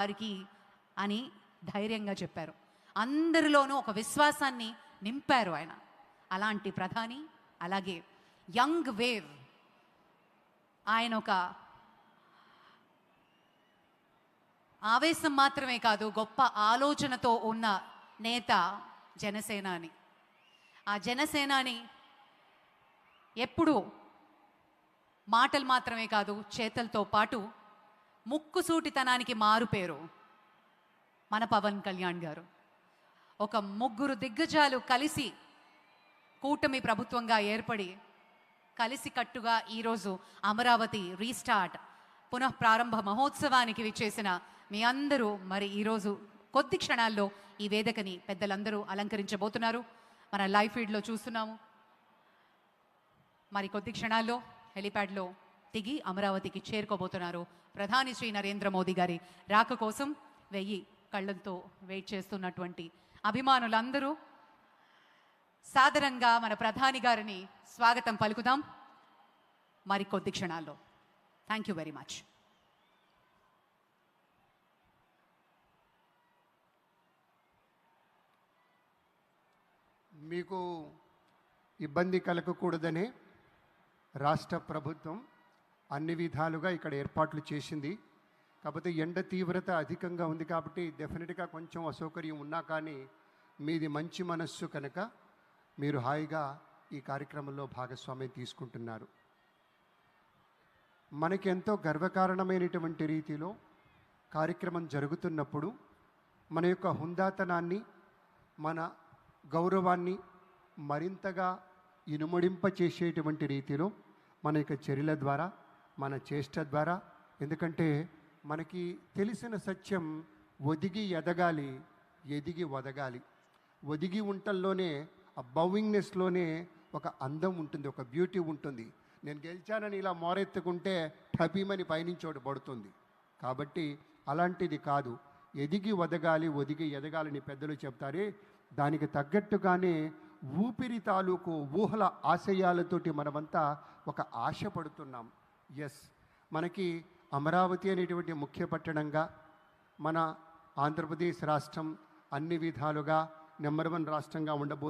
వారికి అని ధైర్యంగా చెప్పారు. అందరిలోనూ ఒక విశ్వాసాన్ని నింపారు ఆయన. అలాంటి ప్రధాని, అలాగే యంగ్ వేవ్, ఆయన ఒక ఆవేశం మాత్రమే కాదు, గొప్ప ఆలోచనతో ఉన్న నేత జనసేనాని. ఆ జనసేనాని ఎప్పుడు మాటలు మాత్రమే కాదు, చేతలతో పాటు ముక్కుసూటితనానికి మారుపేరు మన పవన్ కళ్యాణ్ గారు. ఒక ముగ్గురు దిగ్గజాలు కలిసి కూటమి ప్రభుత్వంగా ఏర్పడి కలిసికట్టుగా ఈరోజు అమరావతి రీస్టార్ట్ పునః ప్రారంభ మహోత్సవానికి విచ్చేసిన మీ అందరూ మరి ఈరోజు కొద్ది క్షణాల్లో ఈ వేదికని పెద్దలందరూ అలంకరించబోతున్నారు. మన లైవ్ ఫీడ్లో చూస్తున్నాము. మరి కొద్ది క్షణాల్లో హెలిప్యాడ్లో దిగి అమరావతికి చేరుకోబోతున్నారు. ప్రధాని శ్రీ నరేంద్ర మోదీ గారి రాక కోసం 1000 కళ్ళంతో వెయిట్ చేస్తున్నటువంటి అభిమానులందరూ సాదరంగా మన ప్రధాని గారిని స్వాగతం పలుకుదాం మరి కొద్ది క్షణాల్లో. Thank you very much. మీకు ఇబ్బంది కలగకూడదనే రాష్ట్ర ప్రభుత్వం అన్ని విధాలుగా ఇక్కడ ఏర్పాట్లు చేసింది. కాకపోతే ఎండ తీవ్రత అధికంగా ఉంది కాబట్టి డెఫినెట్గా కొంచెం అసౌకర్యం ఉన్నా కానీ మీది మంచి మనస్సు కనుక మీరు హాయిగా ఈ కార్యక్రమంలో భాగస్వామ్యం తీసుకుంటున్నారు. మనకెంతో గర్వకారణమైనటువంటి రీతిలో కార్యక్రమం జరుగుతున్నప్పుడు మన యొక్క హుందాతనాన్ని, మన గౌరవాన్ని మరింతగా ఇనుమడింప చేసేటువంటి రీతిలో మన యొక్క చర్యల ద్వారా, మన చేష్ట ద్వారా, ఎందుకంటే మనకి తెలిసిన సత్యం ఒదిగి ఎదగాలి, ఎదిగి ఒదగాలి. ఒదిగి ఉంటల్లోనే, ఆ బౌవింగ్నెస్లోనే ఒక అందం ఉంటుంది, ఒక బ్యూటీ ఉంటుంది. నేను గెలిచానని ఇలా మోరెత్తుకుంటే టపీమని పైనుంచోటి పడుతుంది. కాబట్టి అలాంటిది కాదు, ఎదిగి ఒదగాలి, ఒదిగి ఎదగాలని పెద్దలు చెప్తారే, దానికి తగ్గట్టుగానే ఊపిరి తాలూకు ఊహల ఆశయాలతోటి మనమంతా ఒక ఆశ పడుతున్నాం. ఎస్, మనకి అమరావతి అనేటువంటి ముఖ్య పట్టణంగా మన ఆంధ్రప్రదేశ్ రాష్ట్రం అన్ని విధాలుగా నెంబర్ 1 రాష్ట్రంగా ఉండబోతుంది.